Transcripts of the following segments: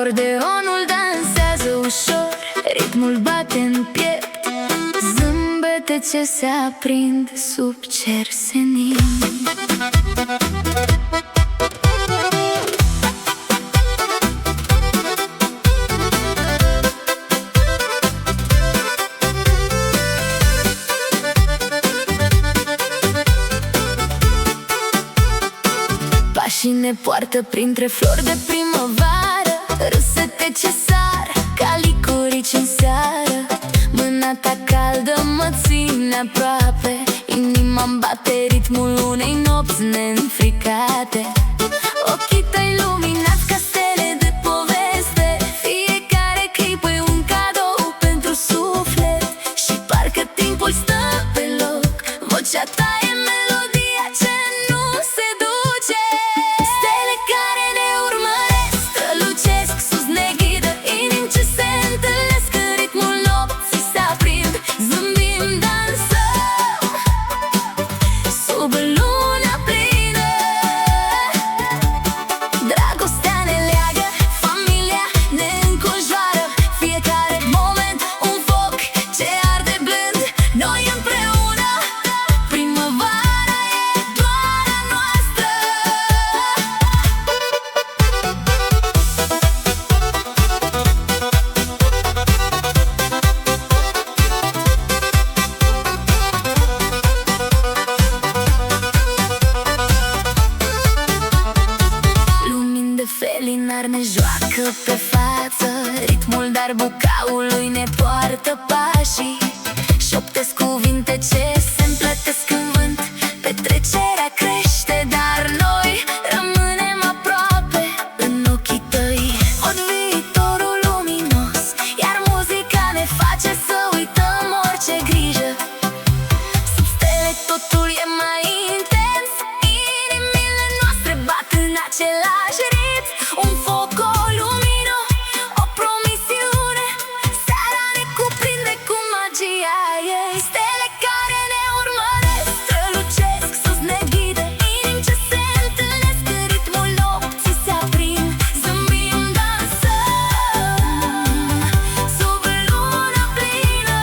Acordeonul dansează ușor, ritmul bate în piept, zâmbete ce se aprind sub cer senin. Pașii ne poartă printre flori de primăvară, râsete ce sar ca licurici în seară. Mâna ta caldă mă ține aproape, inima-mi bate ritmul unei nopți neînfricate. Ochii tăi luminați ca stele de poveste, fiecare clipă e un cadou pentru suflet. Și parcă timpul stă pe loc, vocea ta e melodia ce nu se duce. Stele care ne urmăresc, strălucesc sus, ne ghidă, inimi ce se întâlnesc în ritmul nopții se aprind. Zâmbim, dansăm sub luna plină, dragostea ne leagă, familia ne înconjoară. Fiecare moment un foc ce arde blând, noi împreună, primăvara e doar a noastră. Lumini de felinar ne joacă pe față, ritmul darbucaului ne poartă pașii. Șoptesc cuvinte ce se împletesc în vânt, petrecerea crește, dar noi rămânem aproape în ochii tăi. Văd viitorul luminos, iar muzica ne face să uităm orice grijă. Sub stele totul e mai intens, inimile noastre bat în același ritm. Un foc, o lumină, o promisiune, seara ne cuprinde cu magia ei. Stele care ne urmăresc, strălucesc sus, ne ghidă, inimi ce se întâlnesc în ritmul nopții se aprind. Zâmbim, dansăm sub luna plină,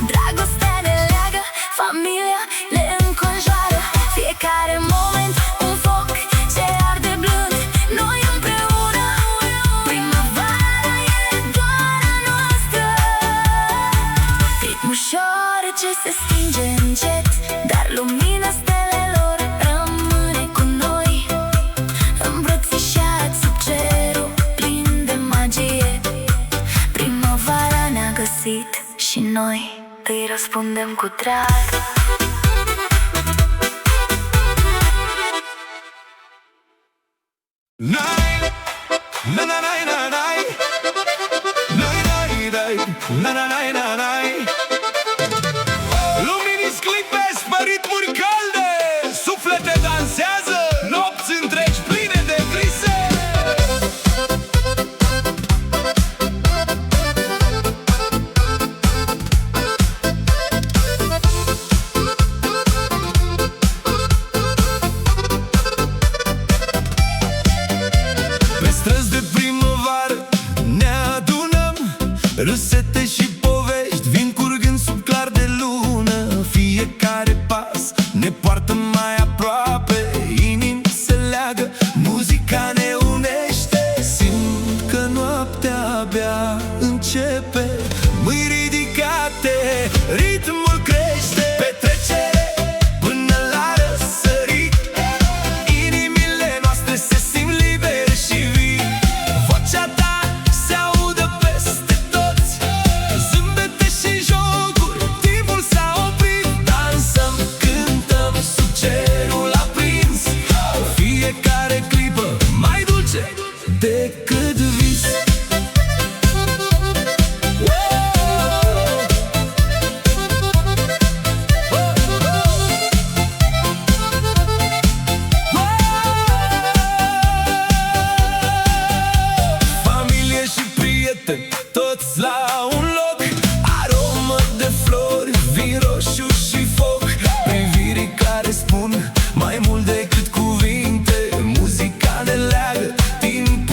dragostea ne leagă, familia ne înconjoară. Fiecare moment un foc ce arde blând, noi împreună, primăvara e doar a noastră. Ritm ușor ce se stinge încet, dar lumina stelelor rămâne cu noi. Îmbrățișați sub cerul plin de magie, primăvara ne-a găsit și noi îi răspundem cu drag. Nai, na na nai na nai, nai nai nai, na na nai na nai. Lumini sclipesc pe ritmuri calde, suflete dansează, nopți întregi pline de vise. Pe străzi de primăvară ne adunăm, râsete și povești vin curgând sub clar de lună. Fiecare pas ne poartă mai aproape, inimi se leagă, muzica ne unește. Simt că noaptea abia începe, mâini ridicate, ritmul crește. Petrecere până la răsărit, inimile noastre se simt libere și vii. Vocea ta se audă peste toți, zâmbete și jocuri, timpul s-a oprit. Dansăm, cântăm sub cerul aprins, fiecare clipă mai dulce decât vis. Familie și prieteni, toți la un loc, aromă de flori, vin roșu și foc. Privirii care spun mai mult decât cuvinte, muzica ne leagă, timp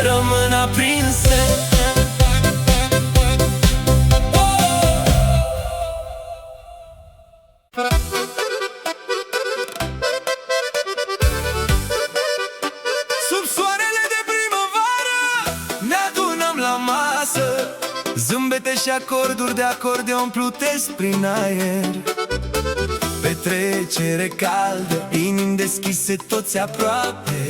rămân aprinse. Sub soarele de primăvară ne adunăm la masă, zâmbete și acorduri de acordeon plutesc prin aer. Petrecere caldă, inimi deschise toți aproape,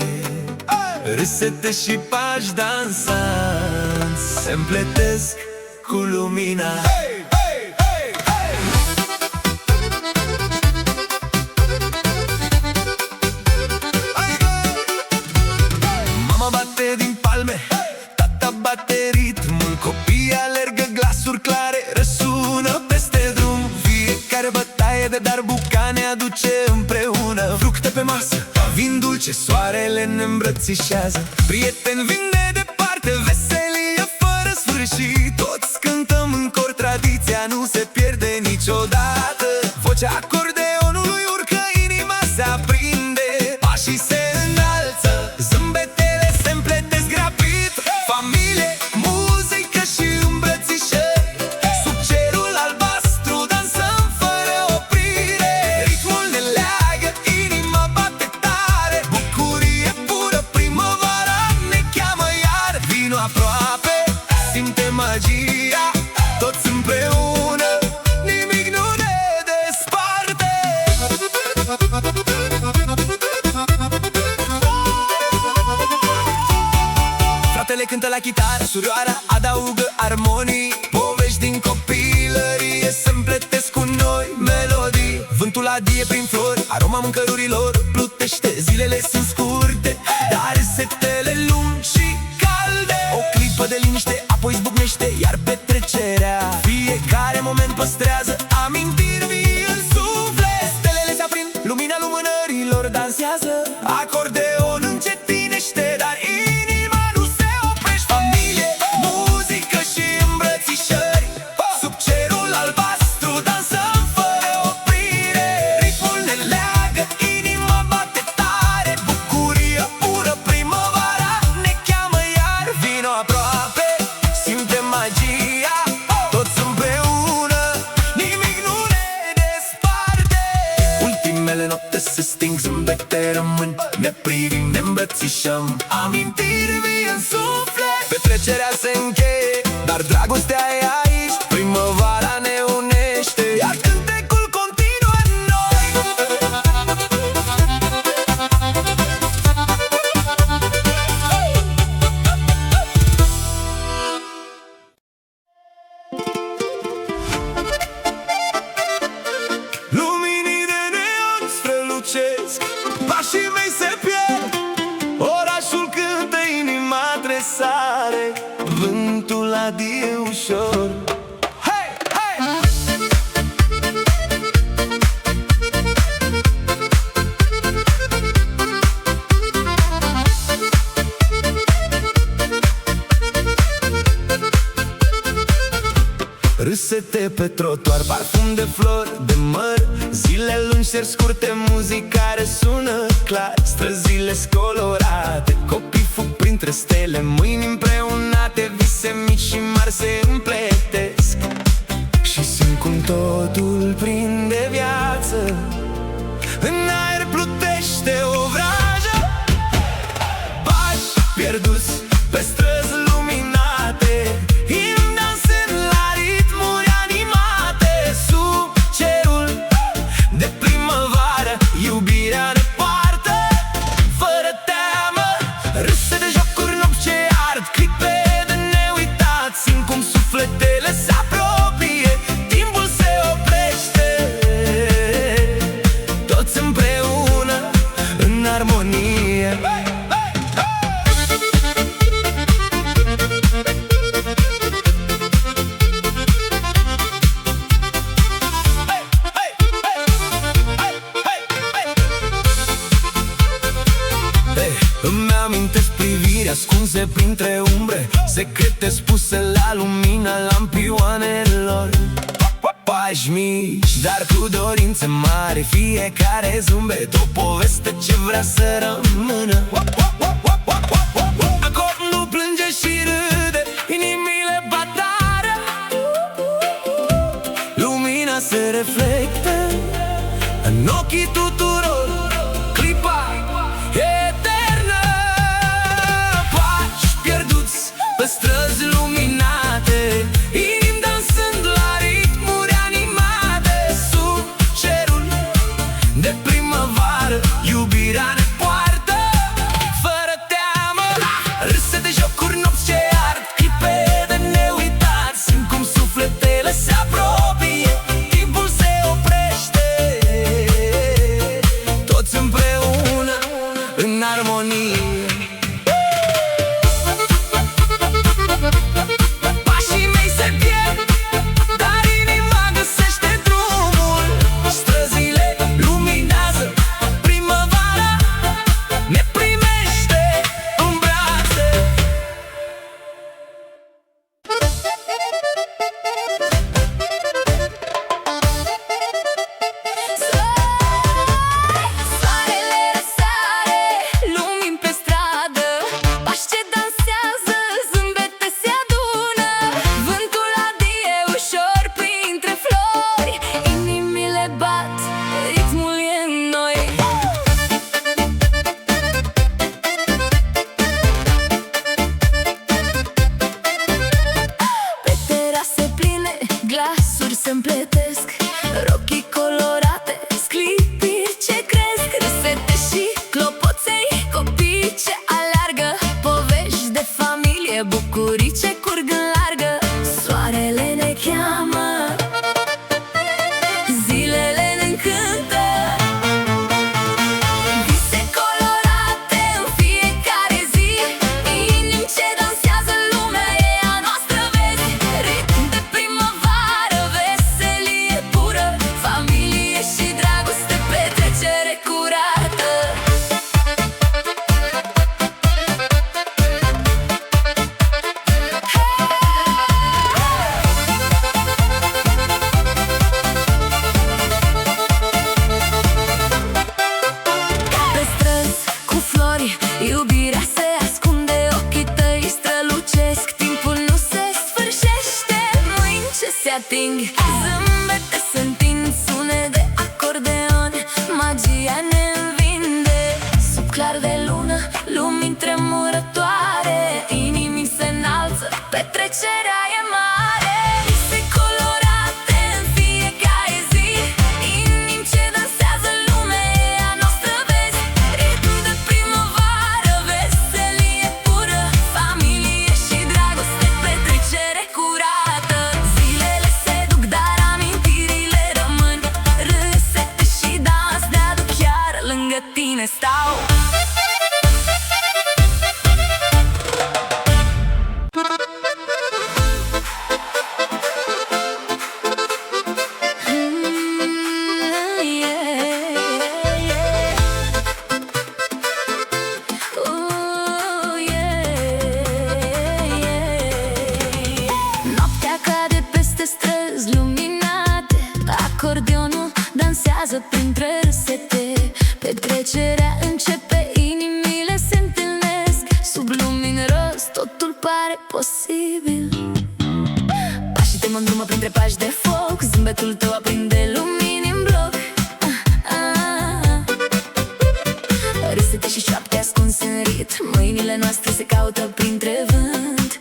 râsete și pași dansanți se împletesc cu lumina. Mama bate din palme, tata bate ritmul, copiii alergă, glasuri clare răsună peste drum. Fiecare bătaie de darbuca ne aduce împreună fructe pe masă, vin dulce, soarele ne îmbrățișează. Prieteni vin de departe, veselie fără sfârșit. Toți cântăm în cor, tradiția nu se pierde niciodată. Vocea acordeonului urcă, inima se aprinde, pașii se înalță, zâmbetele se împletesc rapid. Familie, muzică și îmbrățișări, sub cerul albastru dansăm fără oprire. Ritmul ne leagă, inima bate tare, bucurie pură, primăvara ne cheamă iar. Vino aproape, simte magia, toți împreună, nimic nu ne desparte. Fratele cântă la chitară, surioara adaugă armonii, povești din copilărie se împletesc cu noi melodii. Vântul adie prin flori, aroma mâncărurilor plutește. Zilele sunt scurte, dar setele lungi și calde. O clipă de liniște, apoi zbucnește iar petrecerea. Fiecare moment păstrează amintiri vii în suflet. Stelele se aprind, lumina lumânărilor dansează, acordeon încetinește, dar inima nu se oprește. Familie, muzică și îmbrățișări, sub cerul albastru dansăm fără oprire. Ritmul ne leagă, inima bate tare, bucurie pură, primăvara ne cheamă iar. Vino aproape, simte magia, toți împreună, nimic nu ne desparte. Ultimele noapte se sting, zâmbete rămân, ne privim, ne îmbrățișăm, amintiri vii în suflet. Petrecerea se încheie, dar dragostea e aici, primăvara ne unește, iar cântecul continuă în noi. Luminii de neon strălucesc, pașii mei se pierd, orașul cântă, inima tresare, vântul adie ușor. Hey, hey! Râsete pe trotuar, parfum de flori, de măr, zile lungi, seri scurte, muzica resună clar. Străzile colorate, copii fug printre stele, mâini împreunate, vise mici și mari se împletesc și simt cum totul prinde viață. În aer plutește o vrajă, pași pierduți pe străzi luminate, imn dansând la ritmuri animate. Sub cerul de primăvară, iubirea ne poartă fără teamă. Râse de jocuri, nopți ce ard, clipe de neuitat. Simt cum sufletele se apropie, timpul se oprește, toți împreună în armonie. Îmi amintesc priviri ascunse printre umbre, secrete spuse la lumina lampioanelor. Pași mici, dar cu dorințe mari, fiecare zâmbet o poveste ce vrea să rămână. Acord nu plâng se reflectă în ochii tuturor, clipa eternă. Pași pierduți pe străzi luminate, inimi dansând la ritmuri animate. Sub cerul de primăvară, iubirea ne poartă fără teamă. Râse de jocuri, nopți ce ard, clipe de neuitat. Simt cum sufletele se apropie, timpul se oprește, toți împreună în armonie. Pașii mei se pierd, dar inima găsește drumul. Străzile luminează, primăvara ne primește în brațe. Soarele răsare, lumini pe stradă, pași ce dansează, zâmbete se adună. Vântul adie ușor printre flori, inimile bat, ritmul e în noi. Pe terase pline, glasuri se împletesc, rochii colorate, sclipiri ce cresc, râsete și clopoței, copii ce aleargă, povești de familie, bucurii ce curg în largă. Soarele ne cheamă, zilele ne încântă, vise colorate în fiecare zi, inimi ce dansează, lumea e a noastră, vezi. Ritm de primăvară, veselie pură, familie și dragoste, petrecere curată. Pe străzi cu flori, iubirea se ascunde, ochii tăi strălucesc, timpul nu se sfârșește, mâini ce se ating, zâmbete se întind, sunet de acordeon, magia ne învinde. Sub clar de lună, lumini tremurătoare, inimii se înalță, petrecerea e mare. Vise colorate în fiecare zi, inimi ce dansează, lumea e a noastră, vezi. Ritm de primăvară, veselie pură, familie și dragoste, petrecere curată. Zilele se duc, dar amintirile rămân, râsete și dans ne aduc chiar lângă tine stau. Noaptea cade peste străzi luminate, acordeonul dansează printre râsete, petrecerea începe, inimile se întâlnesc, sub lumini roz totul pare posibil. Pașii te mă îndrumă printre pași de foc, zâmbetul tău aprinde lumini în bloc. Râsete și șoapte ascunse în ritm, mâinile noastre se caută printre vânt.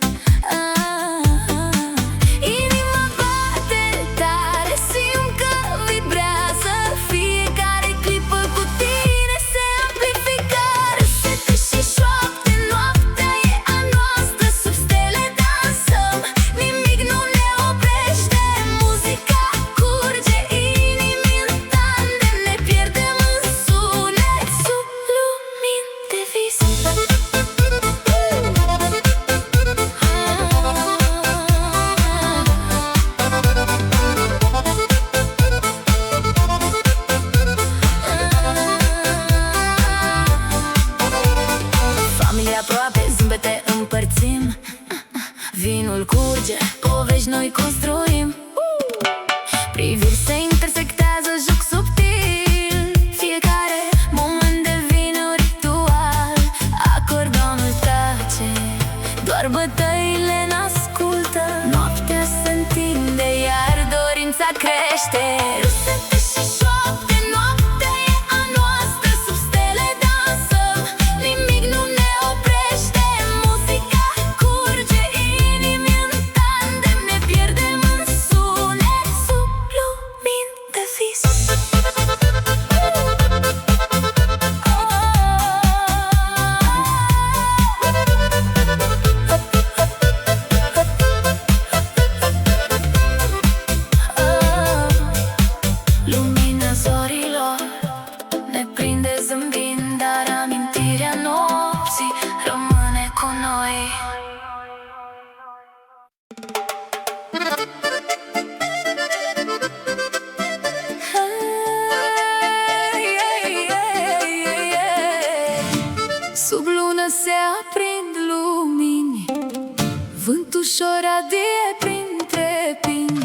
Inima bate tare, simt că vibrează, fiecare clipă cu tine se amplifică. Râsete și șoapte, noaptea e a noastră, sub stele dansăm, nimic nu ne oprește. Muzica curge, inimi în tandem, ne pierdem în sunet, sub lumini de vis. Familie aproape, zâmbete împărțim, vinul curge, povești noi construim. Priviri se intersectează, joc subtil, fiecare moment devine un ritual. Acordonul tace, doar bătăile n-ascultă, noaptea se întinde, iar dorința dorința crește. Râsete și șoapte, noaptea e a noastră, sub stele dansăm, nimic nu ne oprește. Muzica curge, inimi în tandem, ne pierdem în sunet, sub lumini de vis. Lumina zorilor ne prinde zâmbind, dar amintirea nopții rămâne cu noi. Sub lună se aprind lumini, vânt ușor adie printre pini.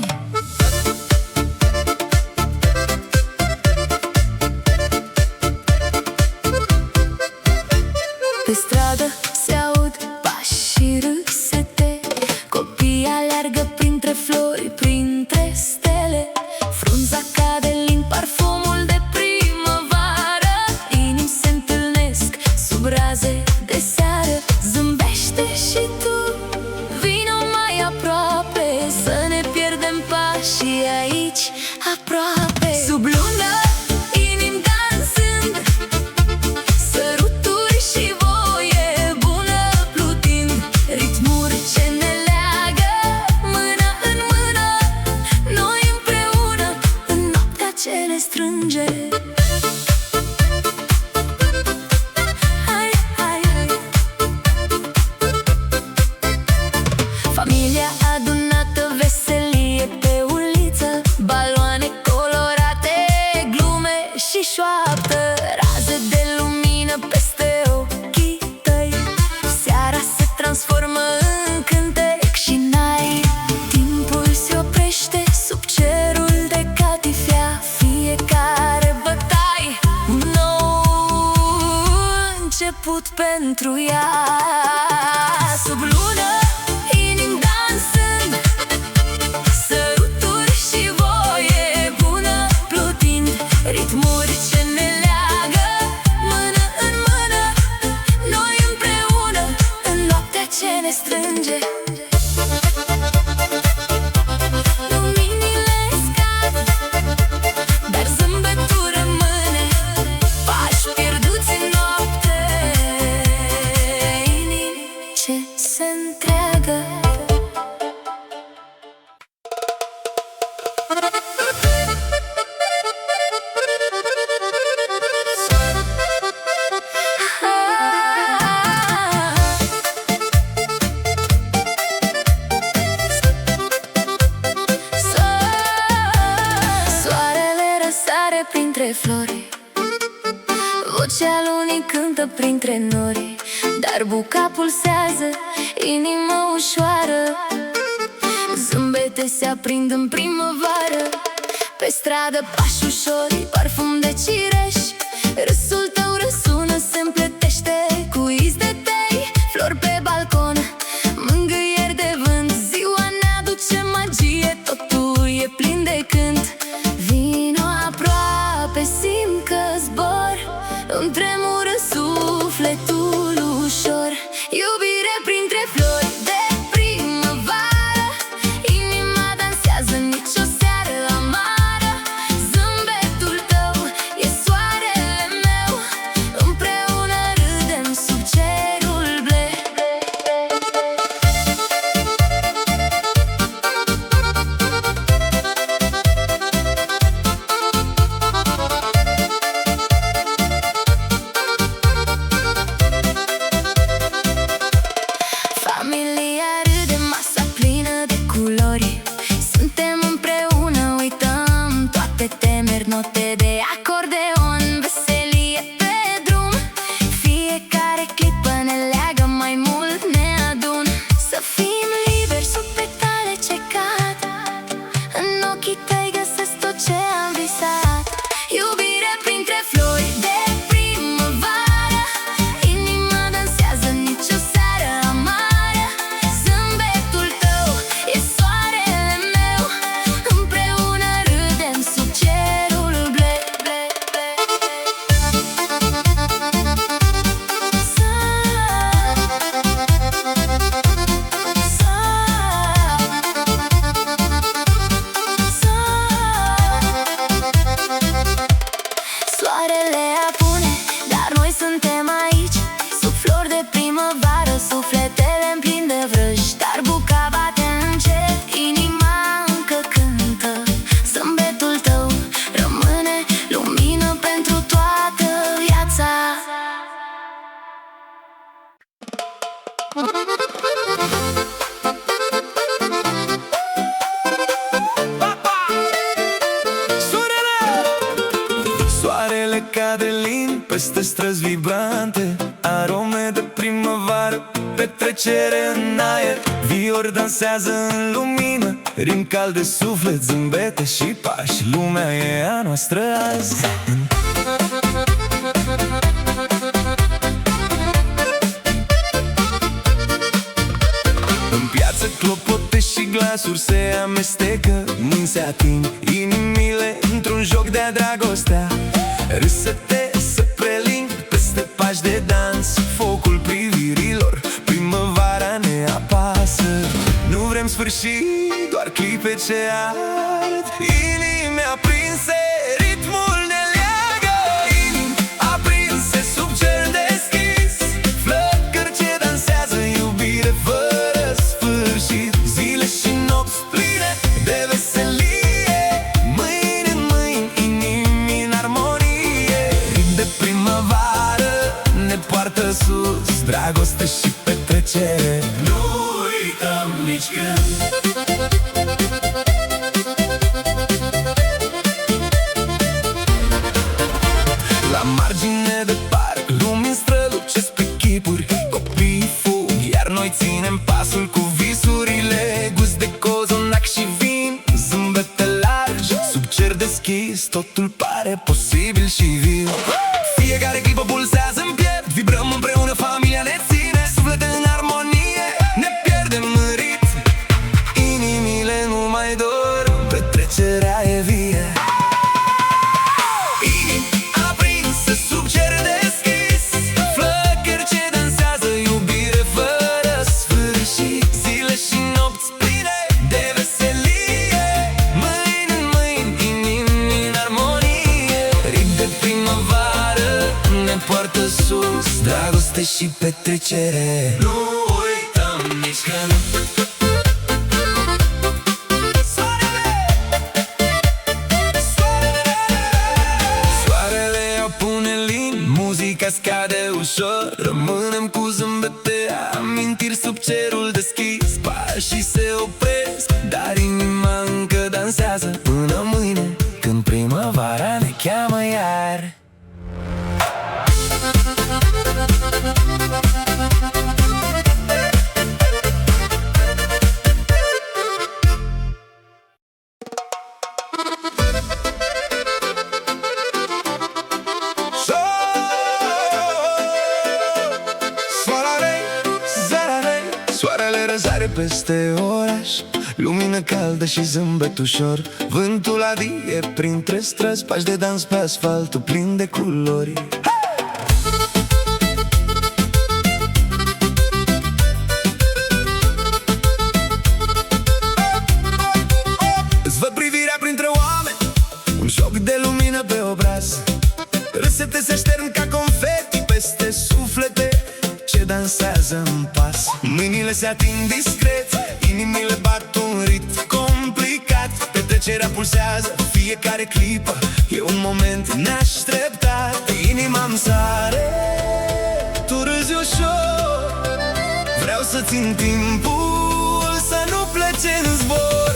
Pe stradă se aud pași și râsete, copii aleargă printre flori, printre stele. Frunza cade lin parfumul de primăvară, inimi se întâlnesc sub raze de seară. Zâmbește și tu, vino mai aproape, să ne pierdem pașii aici, aproape. Sub lună, inimi dansând, săruturi și voie bună plutind, ritmuri ce ne leagă mână în mână, noi împreună în noaptea ce ne strânge. Hai, hai, hai. Familia adunată, veselie pe uliță, baloane colorate, glume și șoaptă, raze de lumină peste ochii tăi. Seara se transformă în cântec și n-ai. Timpul se oprește sub cerul de catifea, fiecare bătaie un nou început pentru ea. Sub lună, inimi dansând, săruturi și voie bună plutind, ritmuri ce ne leagă mână în mână, noi împreună în noaptea ce ne strânge. Luminile scad, dar zâmbetul rămâne, pași pierduți în noapte, inimi ce se întreagă. Soarele răsare printre flori, vocea lunii cântă printre nori, dar buca pulsează, inima ușoară. Zâmbete se aprind în primăvară, pe stradă pași ușori, parfum de cireș. Râsul tău răsună, se împletește cu iz de tei, flori pe balcon, mângâieri de vânt. Ziua ne aduce magie, totul e plin de cânt. Vino aproape, simt că zbor, îmi tremură sufletul ușor. Iubire printre flori de primăvară, inima dansează, nicio seară amară. Zâmbetul tău e soarele meu, împreună râdem sub cerul bleu. Familia râde, masa plină de culori, suntem împreună, uităm toate temeri, note de acordeon, veselie pe drum. Fiecare clipă ne leagă, mai mult ne adun, să fim liberi sub petale ce cad. În ochii tăi găsesc tot ce am visat. Iubire printre flori de primăvară, inima dansează, nicio seară amară. peste străzi vibrante, arome de primăvară, petrecere în aer. Viori dansează în lumină, rim cald de suflet, zâmbete și pași. Lumea e a noastră azi. În piață clopote și glasuri se amestecă, mâini se ating inimile într-un joc de-a dragostea. Râsete se preling peste pași de dans, focul privirilor, primăvara ne apasă. Nu vrem sfârșit, doar clipe ce ard. Inimi aprinse, ritmul ne leagă. Inimi aprinse sub cer deschis, flăcări ce dansează, iubire fără sfârșit. Zile și nopți pline de veselie, mâini în mâini, inimi în armonie. Ritm de primăvară ne poartă sus, dragoste și petrecere. Nu uităm nici când. La margine de parc, lumini strălucesc pe chipuri, copiii fug, iar noi ținem pasul cu visurile. Gust de cozonac și vin, zâmbete largi, sub cer deschis, totul pare posibil și viu. Fiecare clipă pulsează în piept, vibrăm împreună, familia ne ține. Suflete în armonie, ne pierdem în ritm, inimile nu mai dor, petrecerea e vie. Inimi aprinse sub cer deschis, flăcări ce dansează, iubire fără sfârșit. Zile și nopți pline de veselie, mâini în mâini, inimi în armonie. Ritm de primăvară ne poartă sus, dragoste și petrecere. Nu uităm nici când. Soarele apune lin, muzica scade ușor, rămânem cu zâmbete, amintiri sub cerul deschis. Pașii se opresc, dar inima încă dansează, până mâine, când primăvara ne cheamă iar. Soarele răsare peste oraș, lumină caldă și zâmbet ușor. Vântul adie printre străzi, pași de dans pe asfaltul plin de culori. Îți văd privirea printre oameni, un joc de lumină pe obraz. Râsete se șterg ca confeti peste suflete ce dansează în pas. Mâinile se ating discret, inimile bat un ritm complicat. Petrecerea pulsează, fiecare clipă e un moment neașteptat. Inima-mi sare, tu râzi ușor, vreau să țin timpul, să nu plece în zbor.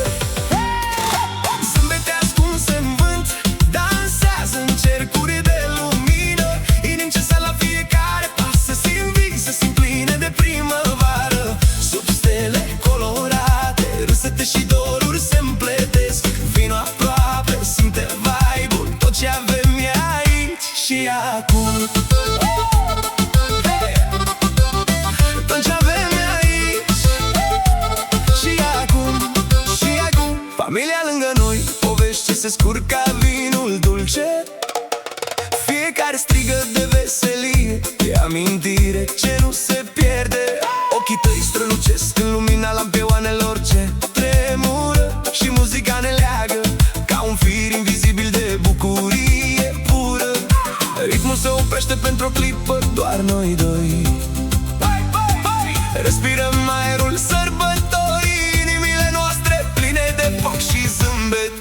Zâmbete ascunse în vânt, dansează în cercuri de lumină. Inimi ce sar la fiecare pas, se simt vii, se simt pline de primăvară. Sub stele colorate, râsete și doruri se împletesc. Vino aproape, simte vibe-ul, tot ce avem e aici și acum. Tot ce avem e aici și acum, și acum. Familia lângă noi, povești ce se scurg ca vinul dulce. Fiecare strigă de veselie, e amintire ce nu se pierde. Ochii tăi strălucesc în lumina lampioanelor ce tremură, și muzica ne leagă ca un fir invizibil de bucurie pură. Ritmul se oprește pentru o clipă, doar noi doi. Respirăm aerul sărbătorii, inimile noastre pline de foc și zâmbet.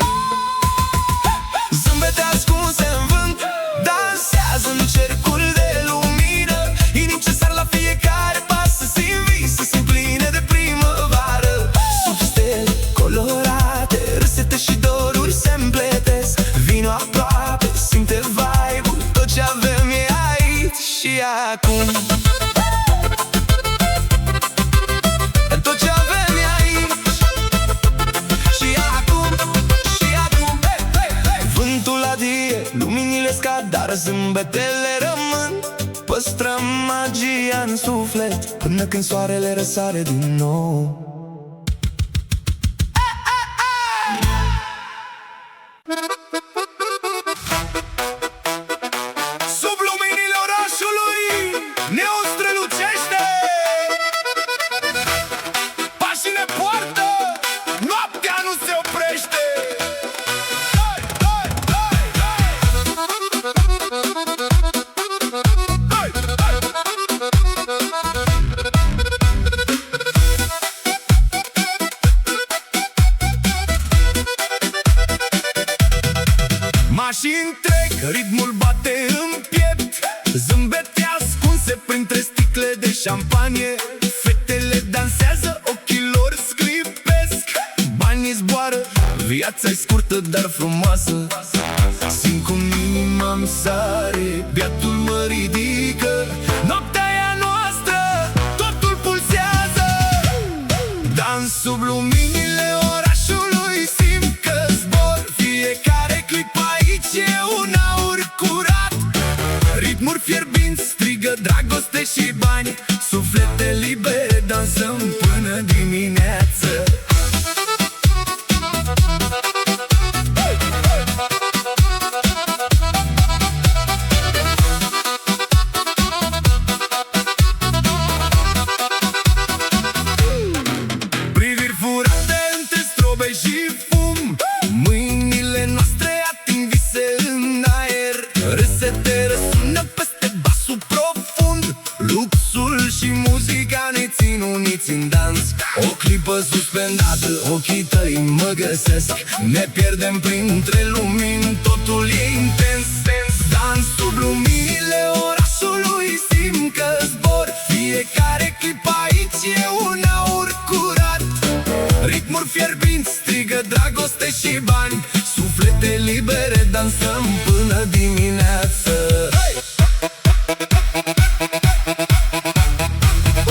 Zâmbete ascunse în vânt, dansează în cercul de lumină. Inimi ce sar la fiecare pas, se simt vii, se simt pline de primăvară. Sub stele colorate, râsete și doruri se împletesc. Vino aproape, simte vibe-ul, tot ce avem e aici Zâmbetele rămân, păstrăm magia în suflet până când soarele răsare din nou. Sub luminile orașului ne o strălucește, pașii ne poartă, noaptea nu se oprește. Mașini trec, ritmul bate în piept, zâmbete ascunse printre sticle de șampanie. Fetele dansează, ochii lor sclipesc, banii zboară, viața-i scurtă, dar frumoasă. Simt cum inima-mi sare, biatul mă ridică, noaptea e a noastră, totul pulsează. Dans sub luminile orașului, simt că zbor, fiecare clipă aici e un aur curat. Ritmuri fierbinți strigă dragoste și bani, suflete libere dansăm până dimineață. Priviri furate între strobe și fum, mâinile noastre ating vise în aer. Râsete răsună peste basul profund, luxul și muzica ne țin uniți în dans. O clipă suspendată, ochii tăi mă găsesc, ne pierdem printre lumini, totul e intens. Dans sub luminile orașului, simt că zbor, fiecare clipă aici e un aur curat. Ritmuri fierbinți strigă dragoste și bani, suflete libere dansăm până dimineață.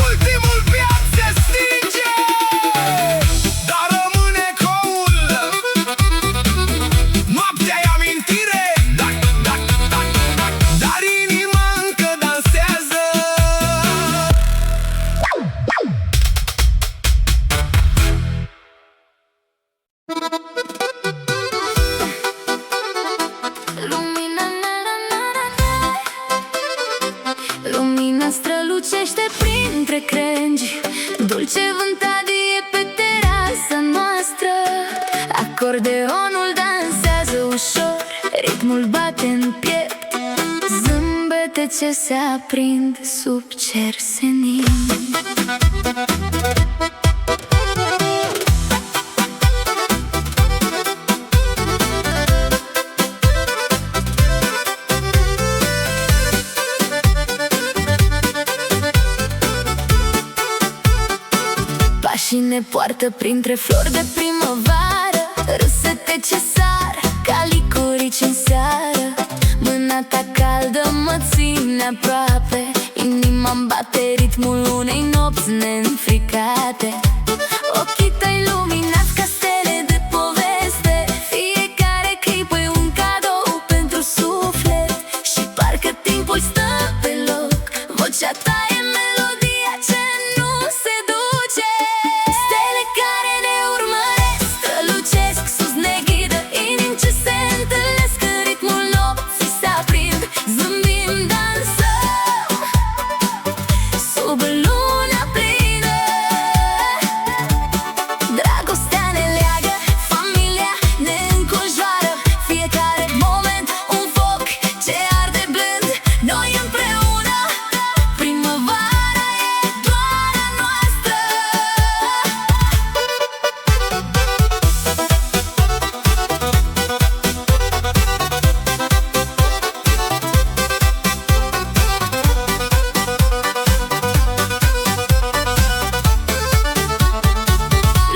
Ultimul piat se stinge, dar rămâne ecoul. Noaptea-i amintire, dar inima încă dansează. Lumina, na, na, na, na, na. Lumina strălucește printre crengi, dulce vântadie pe terasa noastră. Acordeonul dansează ușor, ritmul bate în piept, zâmbete ce se aprind sub cer senin. Pașii ne poartă printre flori de primăvară, râsete ce sar ca licurici în seară. Mâna ta caldă mă ține aproape, inima-mi bate ritmul unei nopți neînfricate. Ochii tăi luminați ca stele de poveste, fiecare clipă e un cadou pentru suflet. Și parcă timpul stă pe loc, vocea ta e melodia ce nu se duce. Stele care ne urmăresc, strălucesc sus, ne ghidă, inimi ce se întâlnesc în ritmul nopții se aprind. Zâmbim, dansăm sub luna plină, dragostea ne leagă, familia ne înconjoară. Fiecare moment un foc ce arde blând, noi împreună, primăvara e doar a noastră.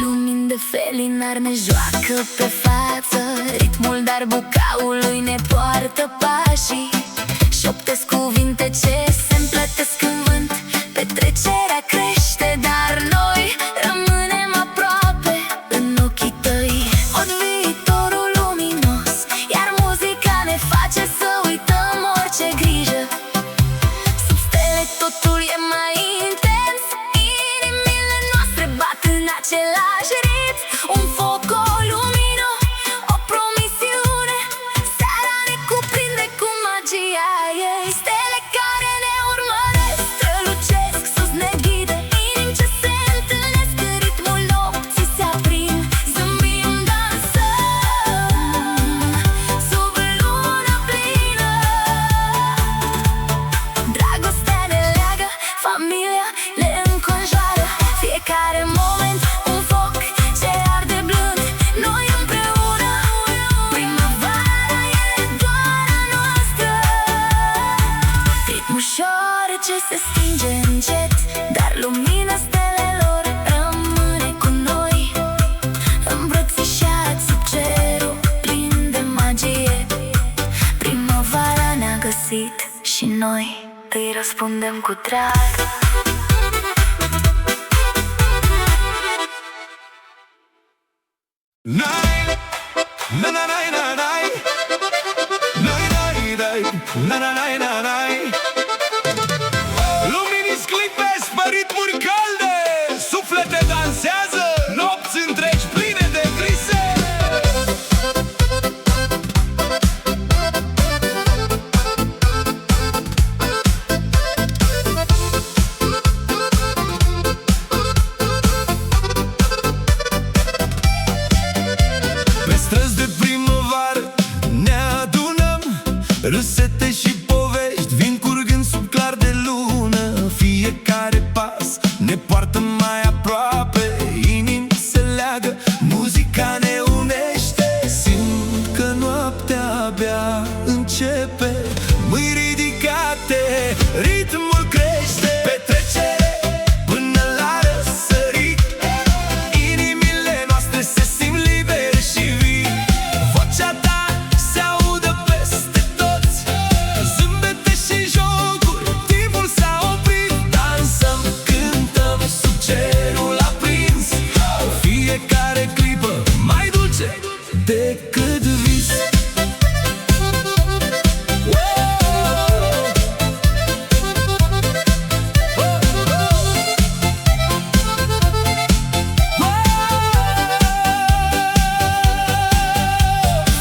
Lumini de felinar ne joacă pe față, ritmul darbucaului ne poartă pașii. Șoptesc cuvinte ce se împletesc în vânt, petrecerea crește, dar noi rămânem aproape în ochii tăi. Od viitorul luminos, iar muzica ne face să uităm orice grijă. același ritm, un foc, o lumină, o promisiune. Seara ne cuprinde cu magia ei. Stele care ne urmăresc, strălucesc, sus ne ghide. Inimi ce se întâlnesc, în ritmul nopții se aprind. Zâmbim, dansăm, sub luna plină. Dragostea ne leagă, familia ne înconjoară. Fiecare moment un foc ce arde blând. Noi împreună, primăvara e doar a noastră. Ritm ușor ce se stinge încet, dar lumina stelelor rămâne cu noi. Îmbrățișați sub cerul plin de magie. Primăvara ne-a găsit și noi îi răspundem cu drag. Nai, na na nai na nai, nai nai nai, na na nai na nai. Lumini sclipesc pe ritmuri calde, suflete dansează, nopți întregi pline de vise. Străzi de primăvară ne adunăm, râsete și povești vin curgând sub clar de lună. Fiecare pas ne poartă mai aproape, inimi se leagă, muzica ne unește. Simt că noaptea abia începe, mâini ridicate, ritmul crește. Petrecere până la răsărit, inimile noastre se simt libere și vii. Vocea ta se audă peste toți, zâmbete și jocuri, timpul s-a oprit. Dansăm, cântăm sub cerul aprins, fiecare clipă mai dulce decât vis.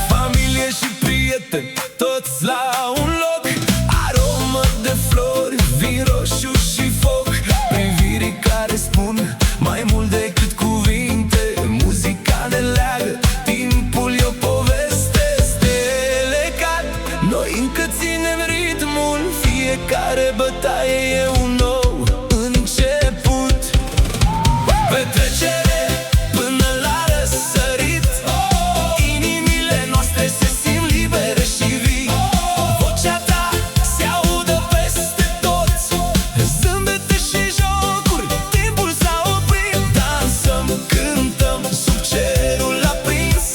Familie și prieteni, toți la un loc, aromă de flori, vin roșu și foc. Privirii care spun mai mult decât cuvinte, muzica ne leagă, timpul e o poveste. Stele cad, noi încă ținem ritmul, fiecare bătaie e un nou început. Petrecere până la răsărit, inimile noastre se simt libere și vii. Vocea ta se audă peste toți, zâmbete și jocuri, timpul s-a oprit. Dansăm, cântăm sub cerul aprins,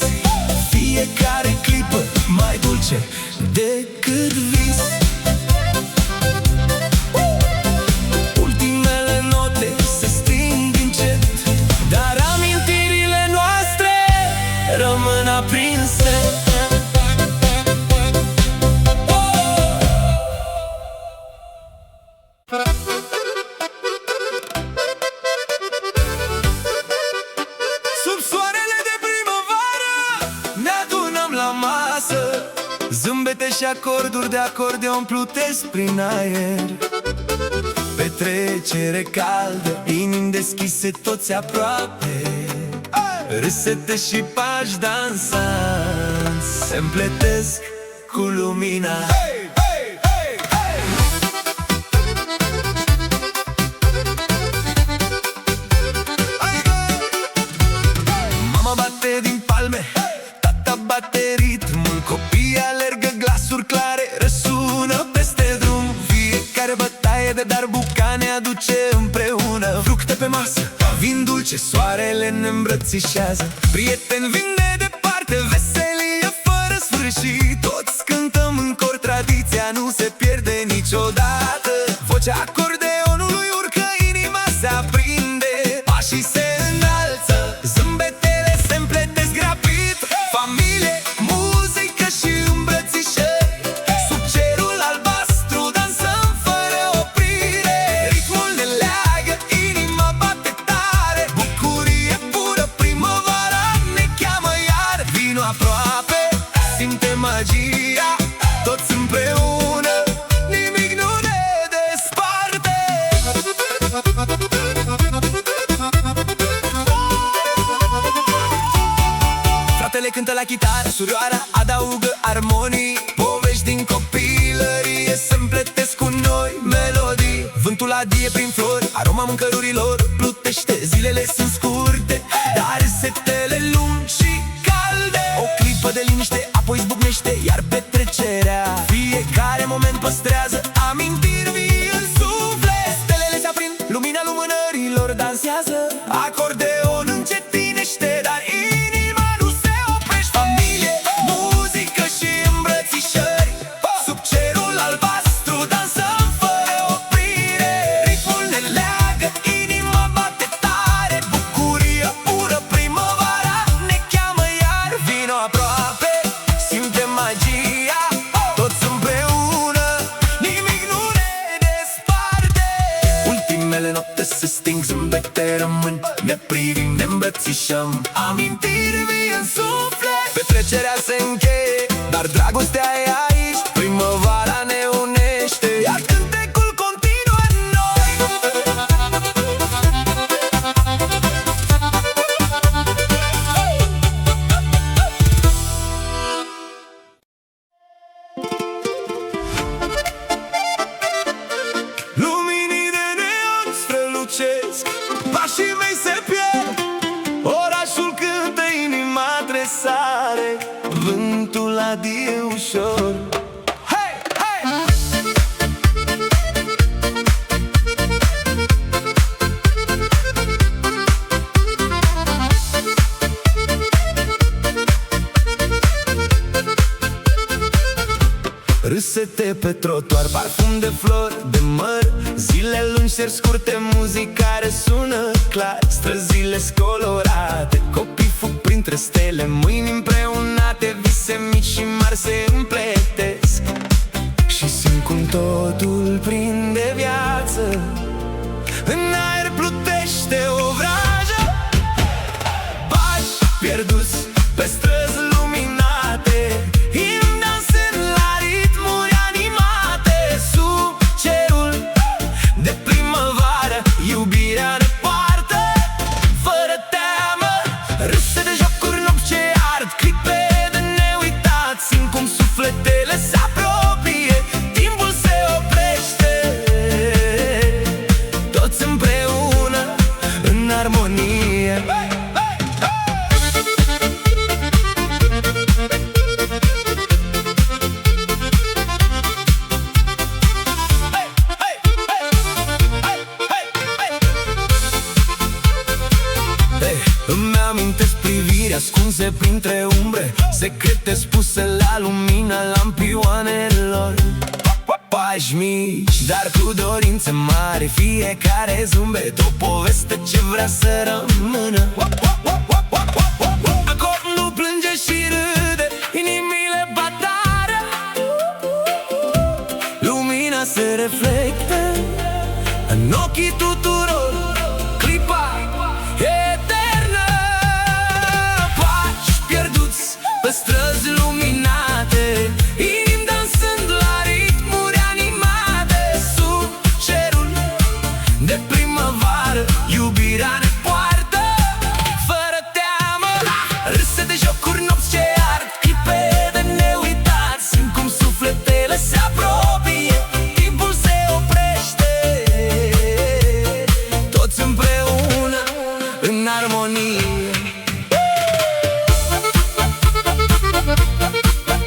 fiecare clipă mai dulce decât vis. Ultimele note se sting încet, dar amintirile noastre rămân aprinse. Sub soarele de primăvară ne adunăm la masă, zâmbete și acorduri de acordeon plutesc prin aer. Petrecere caldă, inimi deschise, toți aproape, râsete și pași dansanți se împletesc cu lumina. Mama bate din palme, tata bate ritmul, copiii alergă, glasuri clare răsună peste drum. Fiecare bătaie de darbuca ne aduce împreună. Fructe pe masă, vin dulce, soarele ne îmbrățișează. Prieteni vin de departe, veselie fără sfârșit. Toți cântăm în cor, tradiția nu se pierde niciodată. Vocea acordeonului urcă, inima se aprinde, pașii se înalță, zâmbetele se împletesc rapid. Familie, muzică și îmbrățișări, sub cerul albastru dansăm fără oprire. Ritmul ne leagă, inima bate tare, bucurie cântă la chitară, surioara adaugă armonii. Povești din copilărie se împletesc cu noi melodii. Vântul adie prin flori, aroma mâncărurilor plutește. Zilele sunt scurte, dar setele lungi și calde. O clipă de liniște, apoi zbucnește iar petrecerea. Fiecare moment păstrează amintiri vii în suflet. Stelele se aprind, lumina lumânărilor dansează. Acordeon încetinește, dar inima nu se oprește. Familie, muzică și îmbrățișări, sub cerul albastru dansăm fără oprire. Ritmul ne leagă, inima bate tare. Bucurie pură, primăvara ne cheamă iar. Vino aproape, simte magia, toți împreună, nimic nu ne desparte. Ultimele noapte se sting, zâmbete rămân, ne privim, ne îmbrățișăm, amintiri vii în suflet. Petrecerea se încheie, dar dragostea e aici. Primăvara ne unește, iar cântecul continuă în noi. Luminii de neon strălucesc, pașii mei se pierd, orașul cântă, inima tresare, vântul adie ușor. Hey, hey! Râsete pe trotuar, parfum de flori, de măr. Zile lungi, seri scurte, muzica resună clar. Străzile colorate, copii fug printre stele. Mâini împreunate, vise mici și mari se împletesc. Și simt cum totul prinde viață. În aer plutește o vrajă. Pași pierduți pe străzi luminate, imn dansând la ritmuri animate. Sub cerul de primăvară, iubirea ne poartă fără teamă. Râse de jocuri, nopți ce ard, clipe de neuitat. Simt cum sufletele se apropie, timpul se oprește. Toți împreună în armonie. Îmi amintesc priviri ascunse printre umbre, secrete spuse la lumina lampioanelor. Pași mici, dar cu dorințe mari, fiecare zâmbet o poveste ce vrea să rămână. Acordul plânge și râde, inimile bat tare. Lumina se reflectă în ochii tuturor, clipa eternă. Pași pierduți pe străzi luminate, inimi dansând la ritmuri animate. Sub cerul de primăvară, iubirea ne poartă fără teamă. Râse de jocuri, nopți ce ard, clipe de neuitat. Simt cum sufletele se apropie, timpul se oprește. Toți împreună în armonie.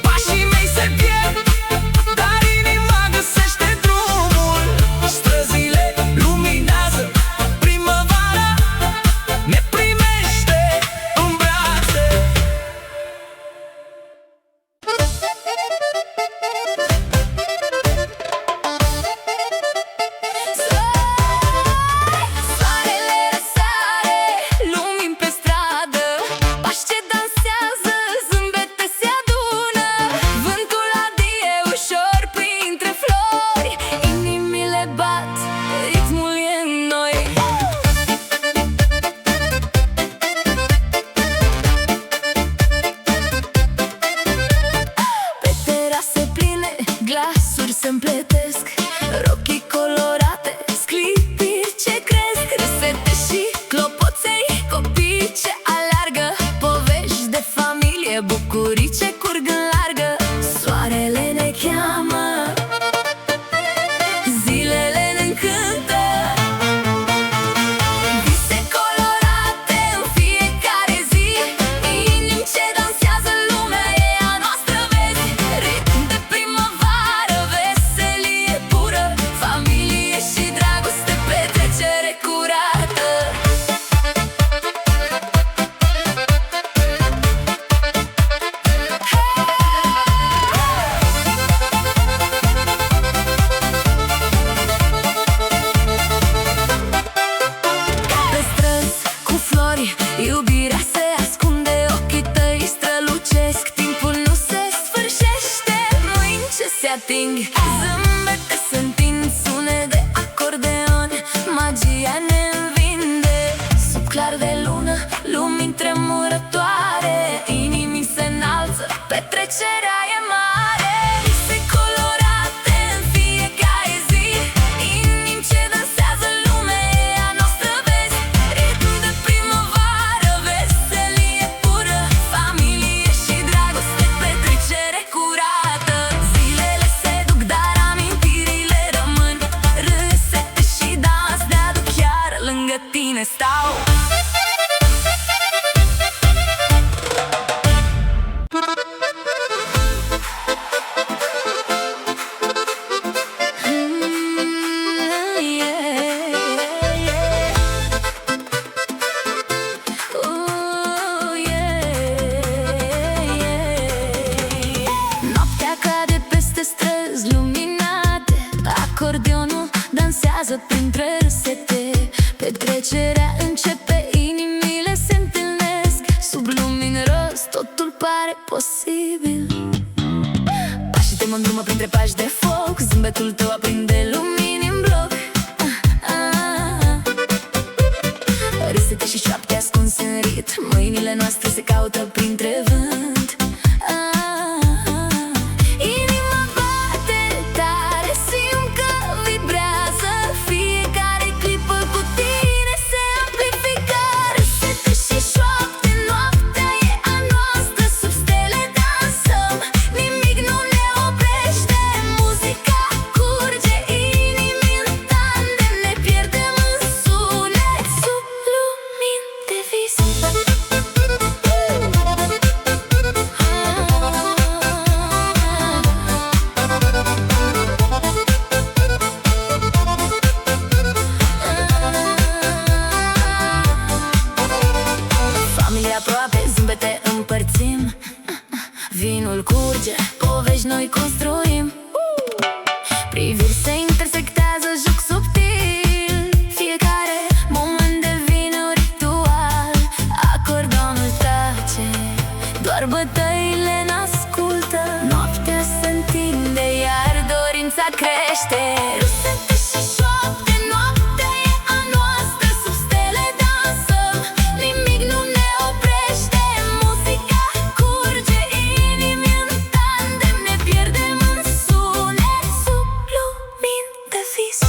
Pașii mei se pierd, dar inima găsește drumul. Străzile luminează, primăvara ne primește în brațe. Soarele răsare, lumini pe stradă. lună, lumini tremurătoare, inimii se înalță, petrecerea e mare. Vise colorate în fiecare zi, inimi ce dansează, lumea noastră vezi. Ritm de primăvară, veselie pură, familie și dragoste, petrecere curată. Zilele se duc, dar amintirile rămân, râsete și dans ne aduc chiar lângă tine stau. Noaptea cade peste străzi luminate, acordeonul dansează printre râsete. Petrecerea începe, inimile se întâlnesc, sub lumini roz totul pare posibil. Pașii te mă îndrumă printre pași de foc, zâmbetul tău aprinde lumini în bloc. Râsete și șoapte ascunse în ritm, mâinile noastre se caută printre vânt. Inima bate tare, simt că vibrează, fiecare clipă cu tine se amplifică. Râsete și șoapte, noaptea e a noastră, sub stele dansăm, nimic nu ne oprește. Muzica curge, inimi în tandem, ne pierdem în sunet, sub lumini de vis. Familie aproape, zâmbete împărțim, vinul curge, povești noi construim. Priviri se intersectează, joc subtil, fiecare moment devine un ritual. Acordeonul tace, doar bătăile n-ascultă. Noaptea se întinde, iar dorința crește. Râsete și șoapte, noaptea e a noastră, sub stele dansăm, nimic nu ne oprește. Muzica curge, inimi în tandem, ne pierdem în sunet, sub lumini de vis.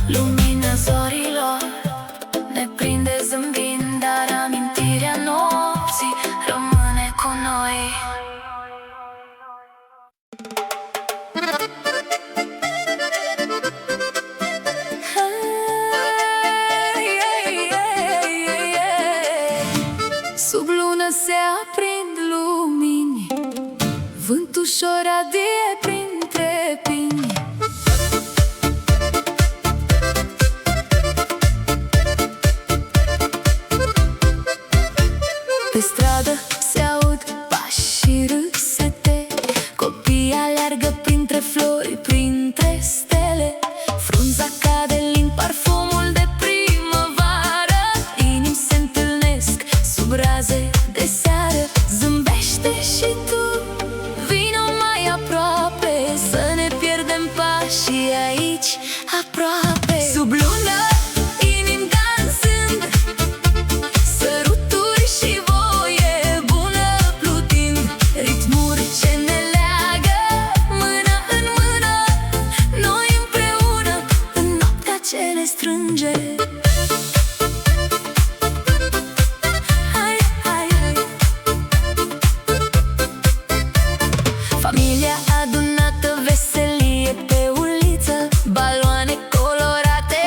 Lumina zorilor ne prinde zâmbind, dar amintirea nopții rămâne cu noi. Sub lună se aprind lumini, vânt ușor adie printre pini. Pe stradă se aud pași și râsete, copii aleargă printre flori, printre stele. Frunza cade, lin parfumul de primăvară, inimi se întâlnesc sub raze de seară. Zâmbește și tu, vino mai aproape, să ne pierdem pașii aici, aproape. Sub lună, inimi dansând, săruturi și voie bună plutind, ritmuri ce ne leagă, mână în mână, noi împreună, în noaptea ce ne strânge. Hai, hai, hai. Familia adunată, veselie pe uliță, baloane colorate,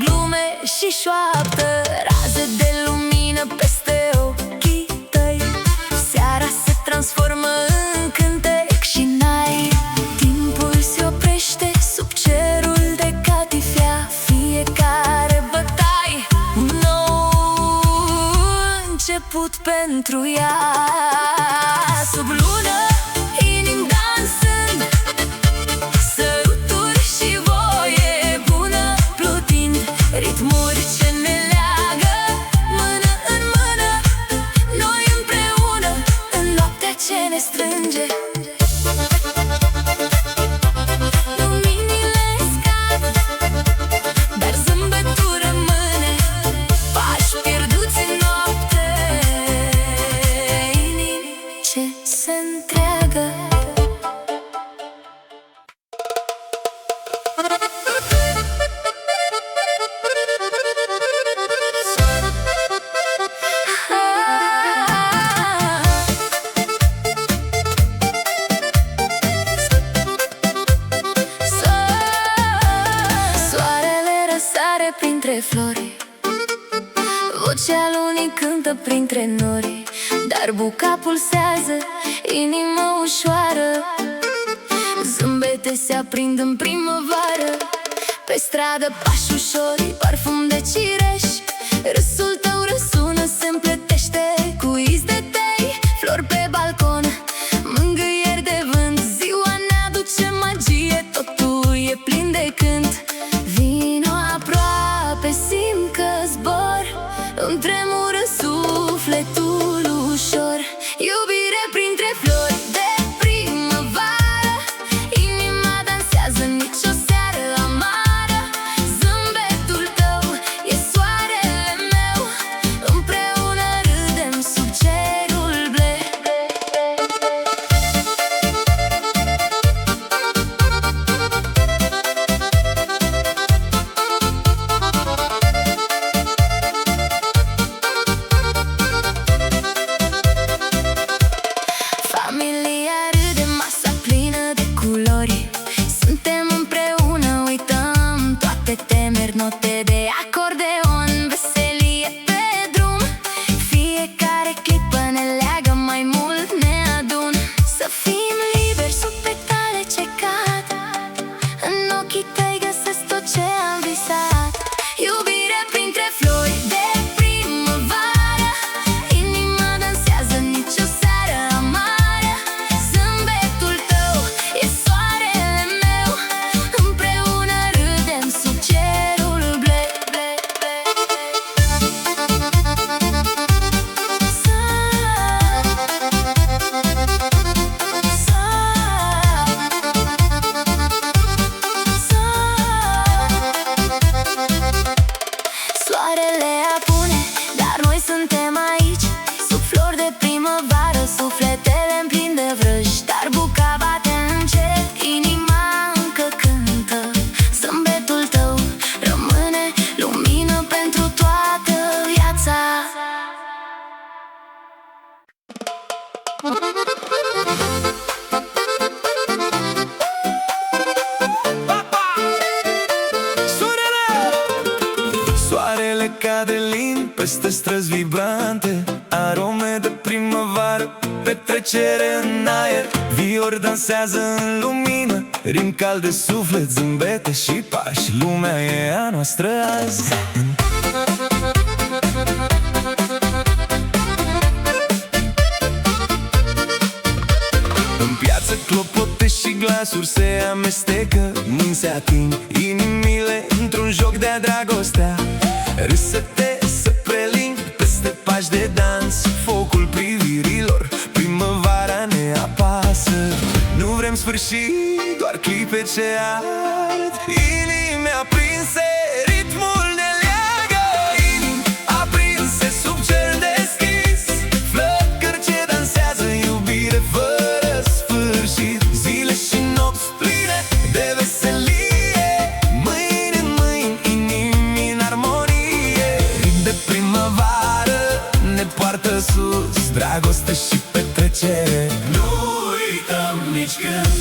glume și șoaptă, raze de lumină peste ochii tăi. Seara se transformă în cântec și n-ai, timpul se oprește sub cerul de catifea. Fiecare bătaie, un nou început pentru ea. Sub lună, inimi dansând, săruturi și voie bună plutind, ritmuri ce ne leagă, mână în mână, printre flori. Vocea lunii cântă printre nori, dar buca pulsează, inima ușoară. Zâmbete se aprind în primăvară, pe stradă pași ușori, parfum de cireș. Râsul tău răsună, se împletește cu iz de tei. Flori pe balcon, mângâieri de vânt. Ziua ne aduce magie, totul e plin de cânt. Vino aproape, simt că zbor, îmi tremură sufletul ușor. Iubire printre flori de primăvară, inima dansează, nici o seară amară. Zâmbetul tău e soarele meu, împreună râdem sub cerul bleu. Familia râde, masa plină de culori. Suntem împreună, uităm toate temeri. Note de acordeon, veselie pe drum. Fiecare clipă ne leagă, mai mult ne adun. Să fim liberi sub petale ce cad, în ochii tăi găsesc tot ce am visat. Iubire printre flori de primăvară, inima dansează, nici o seară amară. Zâmbetul tău e soarele meu, împreună râdem sub cerul bleu. Soarele apune, dar noi suntem aici, sub flori de primăvară, sufletele împlin de vrăji. Dar buca bate încet, inima încă cântă. Zâmbetul tău rămâne lumină pentru toată viața. Soarele cade lin peste străzi vibrante, arome de primăvară, petrecere în aer. Viori dansează în lumină, rim cald de suflet, zâmbete și pași. Lumea e a noastră azi. În piață clopote și glasuri se amestecă, mâini se ating inimile într-un joc de-a dragostea. Râsete se prelind peste pași de dans, focul privirilor, primăvara ne apasă. Nu vrem sfârșit, doar clipe ce ard. Inimi aprinse, ritmul ne leagă. Inimi aprinse sub cer deschis, flăcări ce dansează, iubire fără sfârșit. Zile și nopți pline de veselie, mâini în mâini, inimi în armonie. Ritm de primăvară ne poartă sus, dragoste și petrecere. Nu uităm nici când.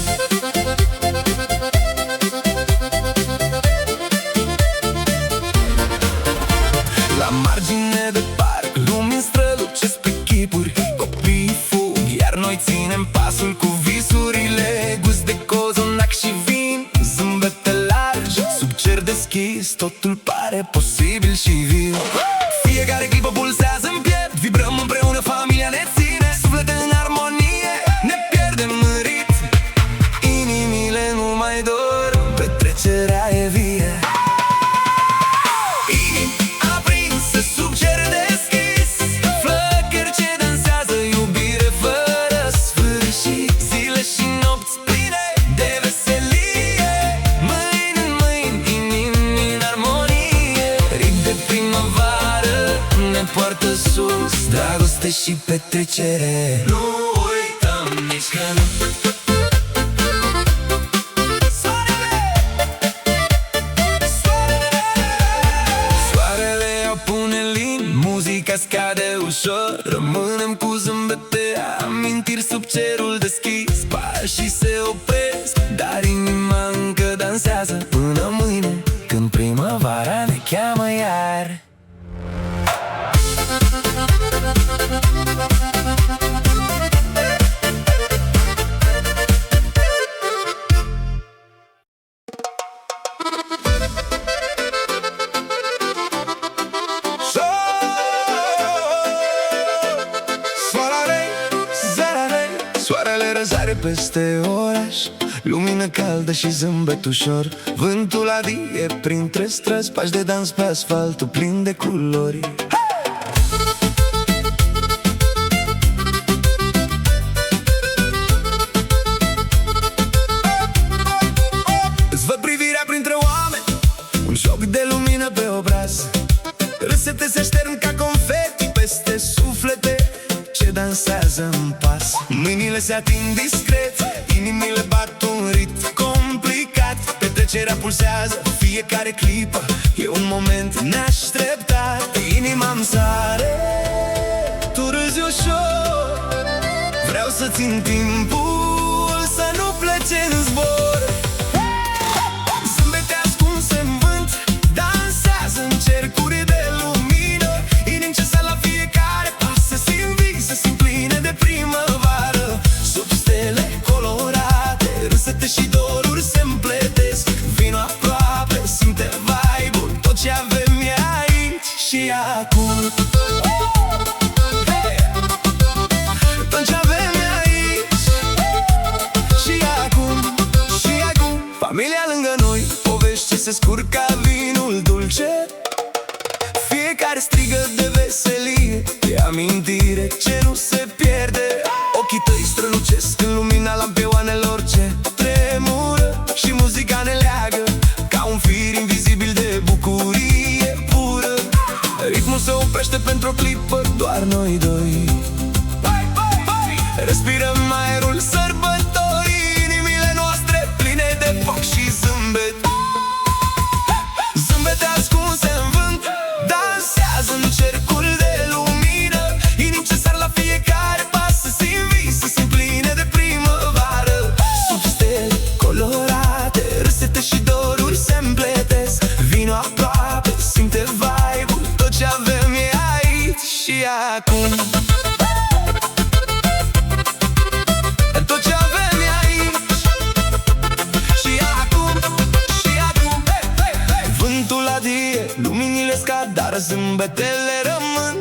La margine de parc, lumini strălucesc pe chipuri. Copiii fug, iar noi ținem pasul cu visurile. Gust de cozonac și vin, zâmbete largi, sub cer deschis, totul pare posibil și viu. Fiecare clipă pulsează în piept, vibrăm împreună, familia ne ține. Suflete în armonie, ne pierdem în ritm. Inimile nu mai dor, petrecerea e vie. Inimi aprinse sub cer deschis, flăcări ce dansează, iubire fără sfârșit. Zile și nopți pline de veselie, mâini în mâini, inimi în armonie. Ritm de primăvară ne poartă sus, dragoste și petrecere. Nu uităm nici când. Soarele apune lin, muzica scade ușor. Rămânem cu zâmbete, amintiri sub cerul deschis. Pașii se opresc, dar inima încă dansează. Până mâine, când primăvara ne cheamă iar. soarele răsare peste oraș, lumină caldă și zâmbet ușor. Vântul adie printre străzi, pași de dans pe asfaltul plin de culori. Îți văd privirea printre oameni, un joc de lumină pe obraz. Râsete se șterg ca confeti peste suflete ce dansează în pas. Mâinile se ating discret, inimile bat un ritm complicat. Petrecerea pulsează, fiecare clipă e un moment neașteptat. Inima-mi sare, tu râzi ușor, vreau să țin timpul, să nu plece în zbor. Zâmbete ascunse în vânt, dansează în cercuri de lumină. Inimi ce sar la fiecare pas, se simt vii, se simt pline de primăvară. Sub stele colorate, râsete și doruri se împletesc. Vino aproape, simte vibe-ul, tot ce avem e aici și acum. Tot ce avem e aici și acum, și acum. Familia lângă noi, povești ce se scurg ca vinul dulce. Fiecare strigă de veselie, e amintire ce nu se pierde. Ochii tăi strălucesc în lumina lampioanelor ce tremură, și muzica ne leagă ca un fir invizibil de bucurie pură. Ritmul se oprește pentru o clipă, doar noi doi. Respirăm aerul sărbătorii, inimile noastre pline de foc și zâmbet. Zâmbete ascunse în vânt, dansează în cercuri de lumină. Inimi ce sar la fiecare pas, se simt vii, se simt pline de primăvară. Sub stele colorate, râsete și doruri se împletesc. Vino aproape, simte vibe-ul, tot ce avem e aici și acum. Tot ce avem e aici și acum, și acum. Vântul adie, luminile scad, dar zâmbetele rămân.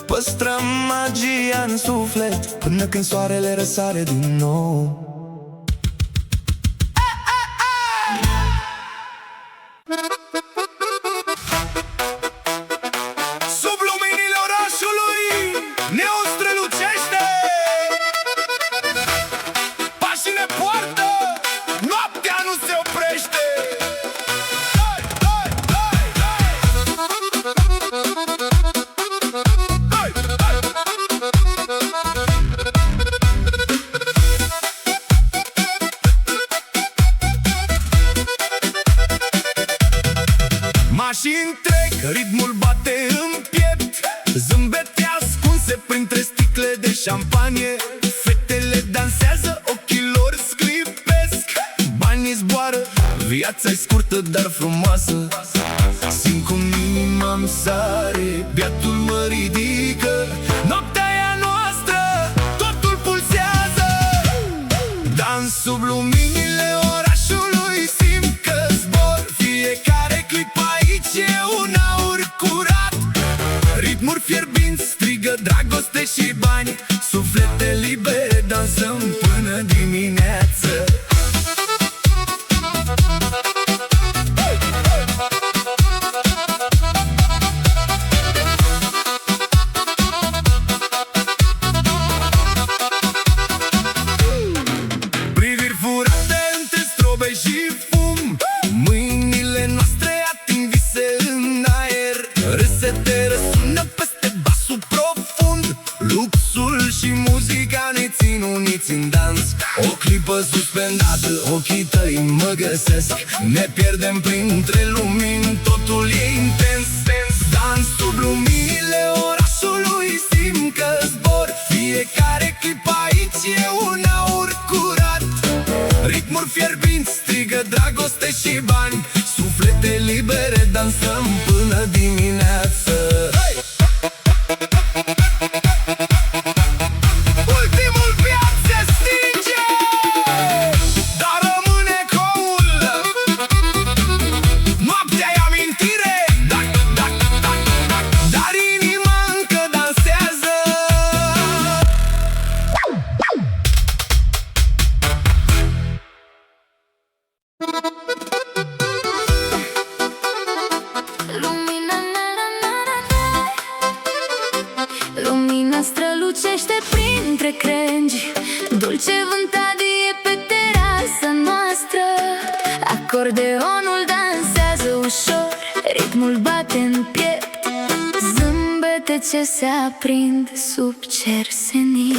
Păstrăm magia în suflet până când soarele răsare din nou. Sub luminile orașului Neo strălucește, pașii ne poartă, noaptea nu se oprește. Mașini trec, ritmul bate în piept, zâmbete ascunse printre sticle de șampanie. Fetele dansează, ochii lor sclipesc, banii zboară, viața-i scurtă, dar frumoasă. Simt cum inima-mi sare, biatul mă ridică. Noaptea e a noastră, totul pulsează. Dans sub luminile orașului, simt că zbor. Fiecare clip aici e un aur curat. Ritmuri fierbinți strigă dragoste și bani. Suflete libere, dansăm până dimineață. Priviri furate între strobe și fum, mâinile noastre ating vise în aer. Râsete răsună peste basul profund, luxul și muzica ne țin uniți în dans. O clipă suspendată, ochii tăi mă găsesc. Ne pierdem printre lumini, totul e intens. Dans sub luminile orașului, simt că zbor. Fiecare clip aici e un aur curat. Ritmuri fierbinți strigă dragoste și bani. Suflete libere, dansăm până dimineață. Ultimul piat se stinge, dar rămâne ecoul. Noaptea-i amintire, dar inima încă dansează. printre crengi, dulce vântadie pe terasa noastră. Acordeonul dansează ușor, ritmul bate în piept, zâmbete ce se aprind sub cer senin.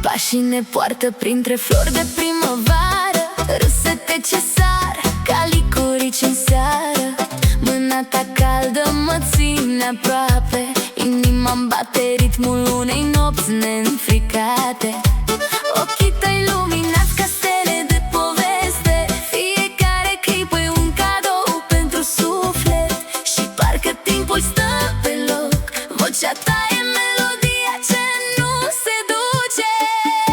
Pașii ne poartă printre flori de primăvară, râsete ce sar ca licurici în seară. Mâna ta caldă mă ține aproape, inima-mi bate ritmul unei nopți neînfricate. Ochii tăi luminați ca stele de poveste, fiecare clipă e un cadou pentru suflet. Și parcă timpul stă pe loc, vocea ta e melodia ce nu se duce.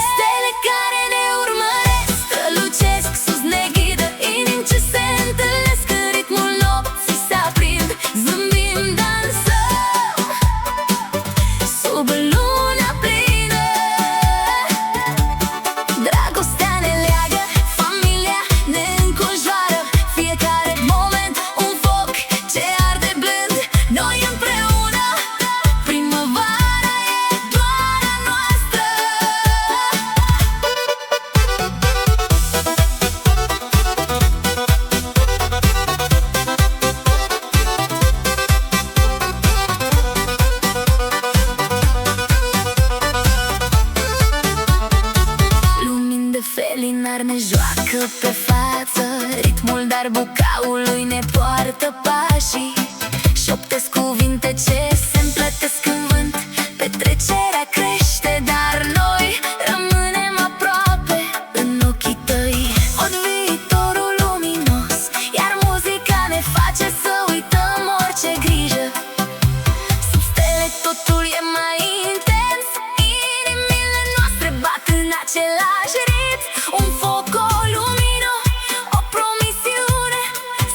Stele care ne urmăresc, strălucesc sus, ne ghidă, inimi ce se întâlnesc în ritmul nopții se aprind. Zâmbim, dansăm sub luna plină. Dragostea ne leagă, familia ne înconjoară, fiecare moment un foc ce arde blând. Noi împreună, primăvara e doar a noastră. Lumini de felinar ne joacă pe față, ritmul darbucaului ne poartă pașii. Șoptesc cuvinte ce se împletesc în vânt, petrecerea crește, dar noi rămânem aproape în ochii tăi. Văd viitorul luminos, iar muzica ne face să uităm orice grijă. Sub stele totul e mai intens, inimile noastre bat în același ritm. Un foc, o lumină, o promisiune,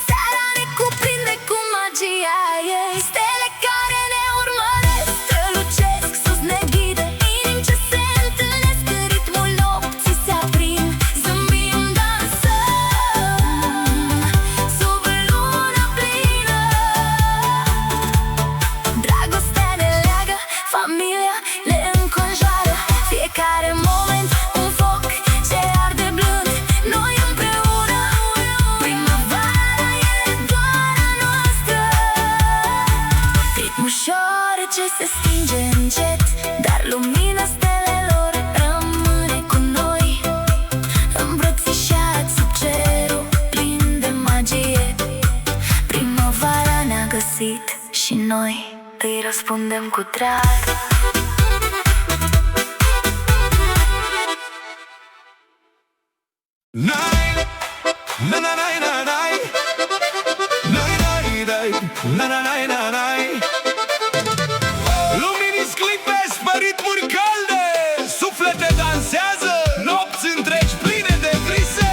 seara ne cuprinde cu magia ei. Stele care ne urmăresc, strălucesc sus, ne ghidă, inimi ce se întâlnesc în ritmul nopții se aprind. Zâmbim, dansăm sub luna plină. Dragostea ne leagă, familia ne înconjoară, fiecare moment un foc ce arde blând. Noi împreună, primăvara e doar a noastră. Ritm ușor ce se stinge încet, dar lumina stelelor rămâne cu noi. Îmbrățișați sub cerul plin de magie, primăvara ne-a găsit și noi îi răspundem cu drag. Nai, na na nai na nai, nai nai nai, na na nai na nai. Lumini sclipesc pe ritmuri calde, suflete dansează, nopți întregi pline de vise.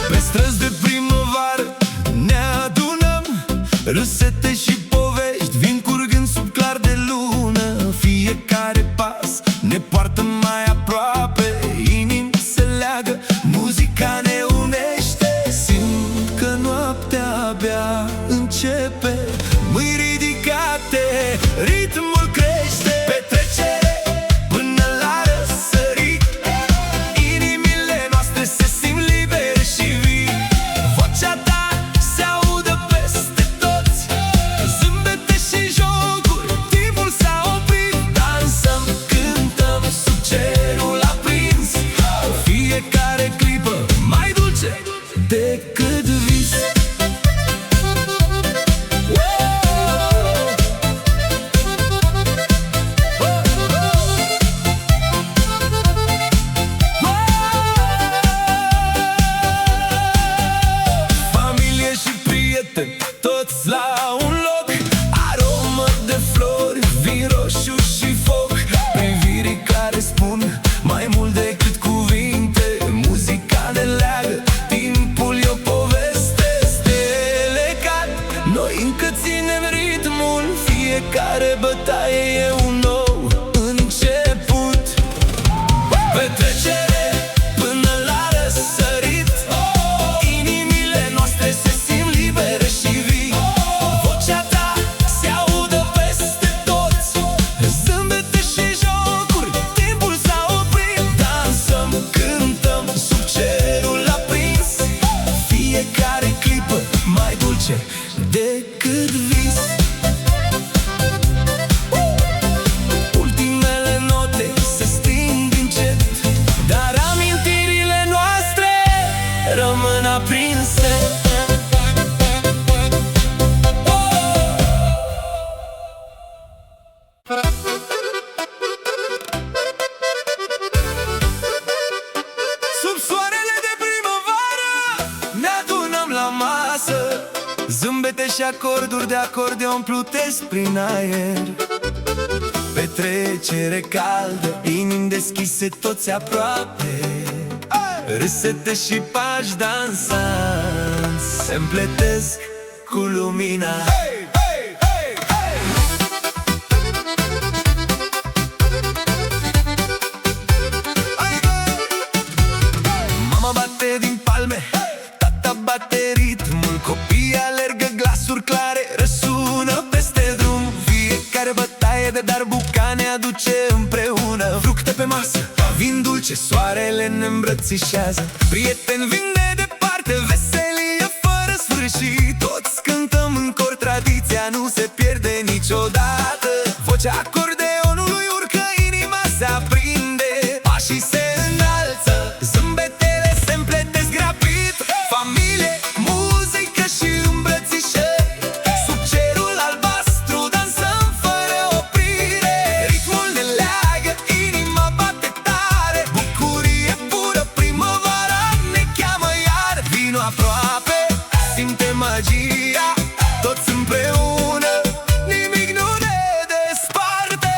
Pe străzi de primăvară ne adunăm, râsete și povești vin curgând sub clar de lună. Fiecare pas ne poartă mai aproape, inimi se leagă, muzica ne unește. Simt că noaptea abia începe, mâini ridicate, ritmul crește. Petrecere până la răsărit, inimile noastre se simt libere și vii. Vocea ta se audă peste toți, zâmbete și jocuri, timpul s-a oprit. Dansăm, cântăm Zâmbete și acorduri de acordeon plutesc prin aer. Petrecere caldă, inimi deschise toți aproape. Râsete și pași dansanți se împletesc cu lumina. Mama bate din palme, tata bate ritmul, copiii alergă, glasuri clare răsună peste drum. Fiecare bătaie de dar buca ne aduce împreună. Fructe pe masă, vin dulce, soarele ne îmbrățișează. Prieteni vin de departe, veselie fără sfârșit. Toți cântăm în cor, tradiția nu se pierde niciodată. Vocea acordeonului urcă, inima se aprinde, pașii se înalță, zâmbetele se împletesc rapid. Familie, muzică și îmbrățișări, sub cerul albastru dansăm fără oprire. Ritmul ne leagă, inima bate tare, bucurie pură, primăvara ne cheamă iar. Vino aproape, simte magia, toți împreună, nimic nu ne desparte.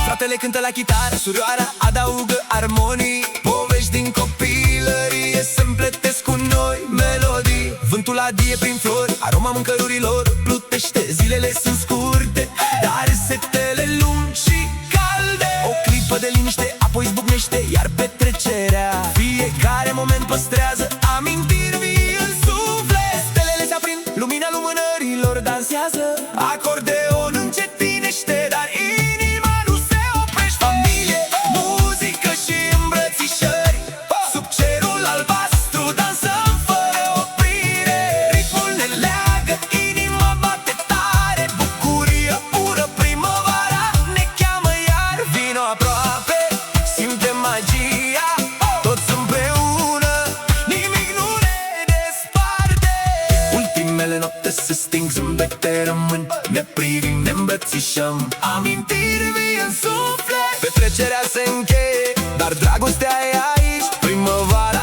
Fratele cântă la chitară, surioara adaugă armonii. Povești din copilărie se împletesc cu noi melodii. Vântul adie prin flori, aroma mâncărurilor plutește. Zilele sunt scurte, dar setele lungi și calde. O clipă de liniște, apoi zbucnește iar petrecerea. Fiecare moment păstrează amintiri vii în suflet. Stelele se aprind, lumina lumânărilor dansează. Acordeon încetinește, dar inima nu se oprește. Familie, muzică și îmbrățișări, sub cerul albastru dansăm fără oprire. Ritmul ne leagă, inima bate tare, bucurie pură, primăvara ne cheamă iar. Vino aproape, simte magia, toți împreună, nimic nu ne desparte. Ultimele noapte se sting, zâmbete rămân, ne privim, ne îmbrățișăm, amintiri vii în suflet. Petrecerea se încheie, dar dragostea e aici. Primăvara